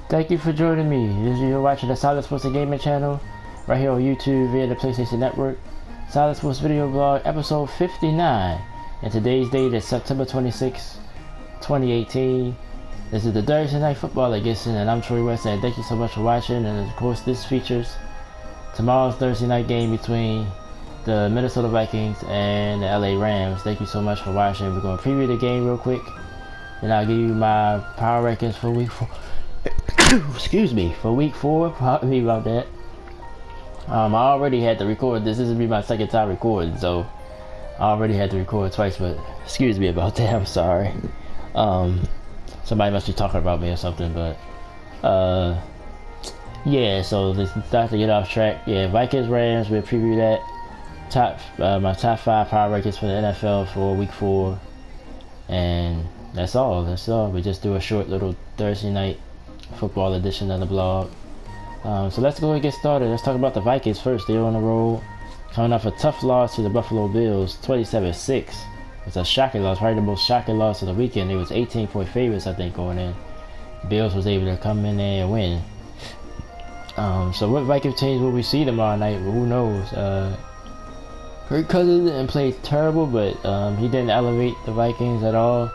Thank you for joining me. You're watching the Solid Sports and Gaming channel right here on YouTube via the PlayStation Network. Solid Sports Video Blog, episode 59. And today's date is September 26, 2018. This is the Thursday Night Football edition, and I'm Troy West, and thank you so much for watching. And of course, this features tomorrow's Thursday night game between the Minnesota Vikings and the LA Rams. Thank you so much for watching. We're going to preview the game real quick, and I'll give you my power rankings for week 4. Excuse me, for week 4. Pardon me about that. I already had to record this. This will be my second time recording, so I already had to record twice, but excuse me about that. I'm sorry. Somebody must be talking about me or something, but yeah, so let's start to get off track. Yeah, Vikings Rams, we'll preview that. My top 5 power rankings for the NFL for week 4, and that's all. We just do a short little Thursday night football edition of the blog. So let's go and get started. Let's talk about the Vikings first. They're on the road, coming off a tough loss to the Buffalo Bills, 27-6. It's a shocking loss, probably the most shocking loss of the weekend. It was 18-point favorites, I think, going in. Bills was able to come in there and win. So what Vikings teams will we see tomorrow night? Well, who knows? Kirk Cousins didn't play terrible, but he didn't elevate the Vikings at all.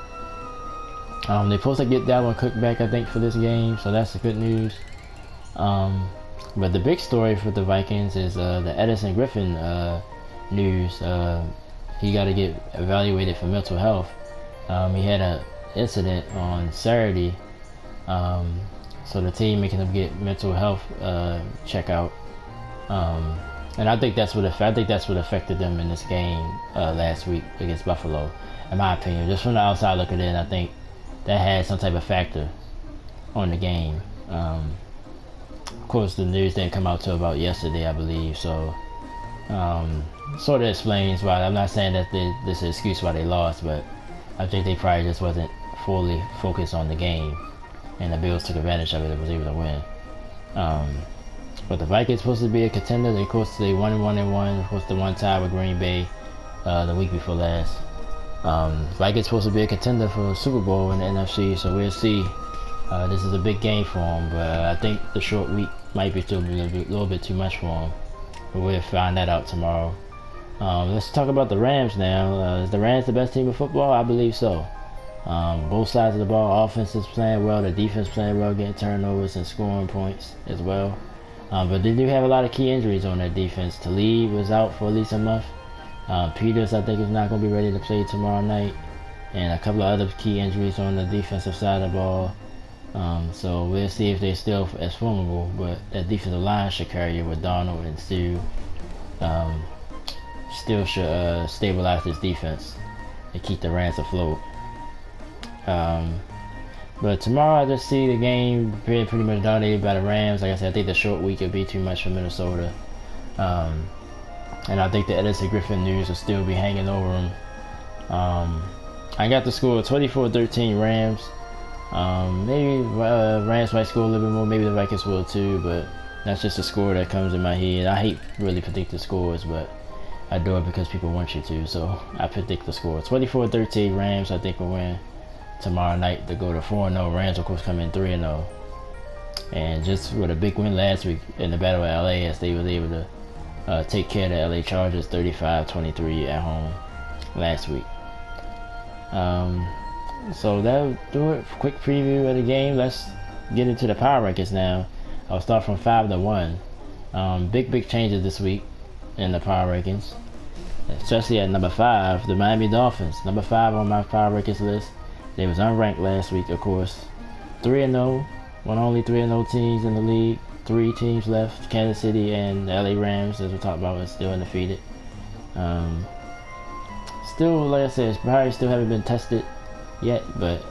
They're supposed to get Dalvin Cook back, I think, for this game, so that's the good news. But the big story for the Vikings is the Edison Griffin news. He got to get evaluated for mental health. He had an incident on Saturday, so the team making him get mental health checkout. And I think that's what affected them in this game last week against Buffalo, in my opinion. Just from the outside looking in, I think that had some type of factor on the game. Of course, the news didn't come out till about yesterday, I believe. So, sort of explains why. I'm not saying that this is an excuse why they lost, but I think they probably just wasn't fully focused on the game, and the Bills took advantage of it and was able to win. But the Vikings supposed to be a contender. Of course, they 1-1-1. Of course, the one tie with Green Bay the week before last. Vikings supposed to be a contender for a Super Bowl in the NFC, so we'll see. This is a big game for them, but I think the short week might be still a little bit too much for them. But we'll find that out tomorrow. Let's talk about the Rams now. Is the Rams the best team in football? I believe so. Both sides of the ball, offense is playing well, the defense playing well, getting turnovers and scoring points as well. But they do have a lot of key injuries on their defense. Talib was out for at least a month. Peters, I think, is not going to be ready to play tomorrow night. And a couple of other key injuries on the defensive side of the ball. So we'll see if they're still as formidable. But that defensive line should carry it with Donald and Stu. Still should stabilize this defense and keep the Rams afloat. But tomorrow I just see the game pretty much dominated by the Rams. Like I said, I think the short week would be too much for Minnesota. And I think the Edison Griffin news will still be hanging over them. I got the score 24-13 Rams. Maybe Rams might score a little bit more. Maybe the Vikings will too, but that's just a score that comes in my head. I hate really predicting scores, but I do it because people want you to. So I predict the score 24-13 Rams. I think will win tomorrow night to go to 4-0. Rams, of course, come in 3-0. And just with a big win last week in the Battle of LA, as they were able to take care of the LA Chargers 35-23 at home last week. So that'll do it. Quick preview of the game. Let's get into the power rankings now. I'll start from 5 to 1. Big changes this week in the power rankings, especially at number 5, the Miami Dolphins. Number 5 on my power rankings list. They was unranked last week, of course. 3-0. One of only 3-0 teams in the league. 3 teams left. Kansas City and the LA Rams, as we talked about, is still undefeated. Still, like I said, probably still haven't been tested yet, but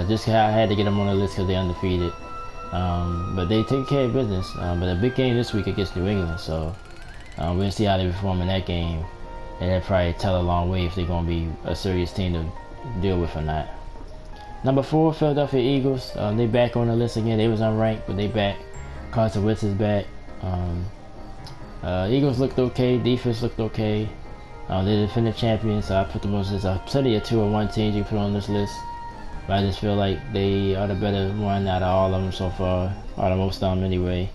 just I had to get them on the list because they're undefeated. But they take care of business. But a big game this week against New England, so we'll see how they perform in that game. And that'll probably tell a long way if they're going to be a serious team to deal with or not. Number 4, Philadelphia Eagles. They back on the list again. They was unranked, but they back. Carson Wentz is back. Eagles looked okay. Defense looked okay. They're the defending champions, so I put them on this. Plenty of 2-1 teams you put on this list. but I just feel like they are the better one out of all of them so far, or the most of them anyway.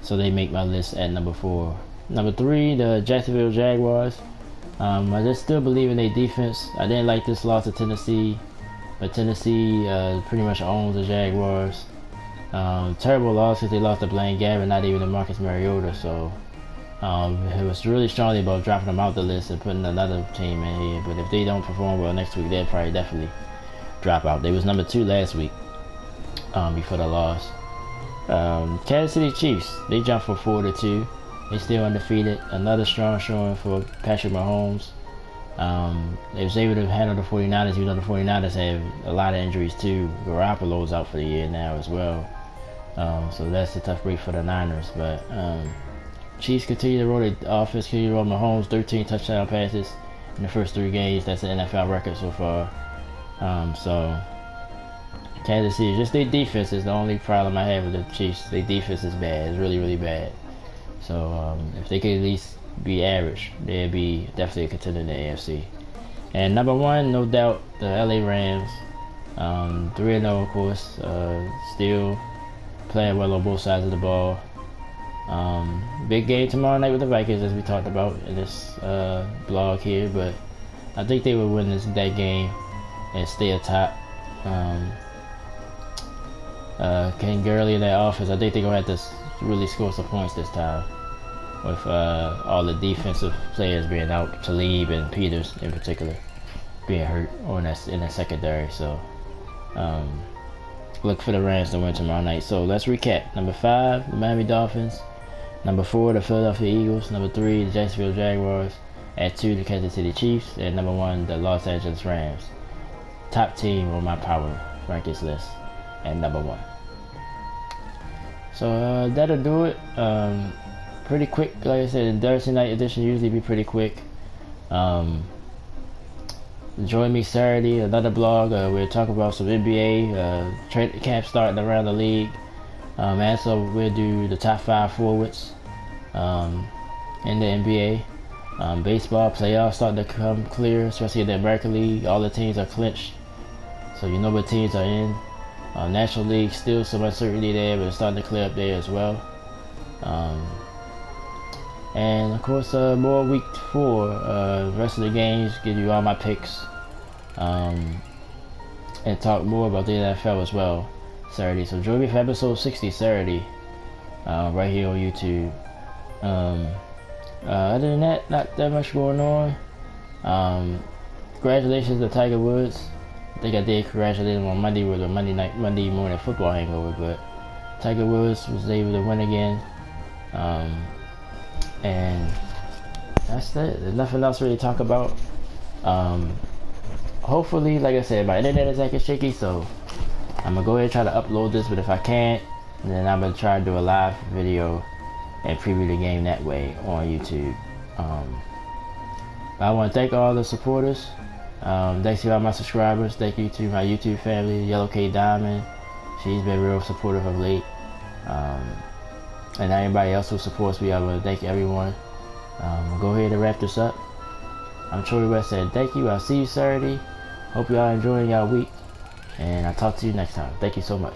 So they make my list at number 4. Number 3, the Jacksonville Jaguars. I just still believe in their defense. I didn't like this loss to Tennessee, but Tennessee pretty much owns the Jaguars. Terrible loss because they lost to Blaine Gabbert, not even to Marcus Mariota. So it was really strongly about dropping them out the list and putting another team in here. But if they don't perform well next week, they'll probably definitely drop out. They was number 2 last week before the loss. Kansas City Chiefs, they jumped from 4-2. They still undefeated. Another strong showing for Patrick Mahomes. They was able to handle the 49ers, even though the 49ers have a lot of injuries too. Garoppolo's out for the year now as well. So that's a tough break for the Niners. But Chiefs continue to roll the offense, continue to roll Mahomes, 13 touchdown passes in the first 3 games. That's an NFL record so far. So Kansas City, just their defense is the only problem I have with the Chiefs. Their defense is bad. It's really, really bad. So if they could at least be average, they'd be definitely a contender in the AFC. And number 1, no doubt, the LA Rams. 3-0, of course. Still playing well on both sides of the ball. Big game tomorrow night with the Vikings, as we talked about in this blog here. But I think they will win that game and stay atop. Ken Gurley in that offense, I think they're going to have to really score some points this time. With all the defensive players being out, Talib and Peters in particular being hurt in that secondary. So look for the Rams to win tomorrow night. So let's recap. Number 5, the Miami Dolphins. Number 4, the Philadelphia Eagles. Number 3, the Jacksonville Jaguars. At 2, the Kansas City Chiefs. And number 1, the Los Angeles Rams. Top team on my power rankings list at number 1. So that'll do it. Pretty quick, like I said, the Thursday night edition usually be pretty quick. Join me Saturday, another blog. We'll talk about some NBA trade camp starting around the league. And so we'll do the top 5 forwards in the NBA. Baseball playoffs starting to come clear, especially in the American League. All the teams are clinched, so you know what teams are in. National League, still some uncertainty there, but it's starting to clear up there as well. And of course, more week 4, rest of the games, give you all my picks, and talk more about the NFL as well Saturday. So join me for episode 60 Saturday, right here on YouTube. Other than that, not that much going on. Congratulations to Tiger Woods. I think I did congratulate him on Monday with a Monday morning football hangover, but Tiger Woods was able to win again. And that's it. There's nothing else really to talk about. Hopefully, like I said, my internet is acting shaky, so I'm gonna go ahead and try to upload this, but if I can't, then I'm gonna try to do a live video and preview the game that way on YouTube. I want to thank all the supporters. Thanks to all my subscribers. Thank you to my YouTube family, Yellow K Diamond. She's been real supportive of late. And everybody else who supports me, I want to thank everyone. We'll go ahead and wrap this up. I'm Troy West saying thank you. I'll see you Saturday. Hope y'all enjoying y'all week. And I'll talk to you next time. Thank you so much.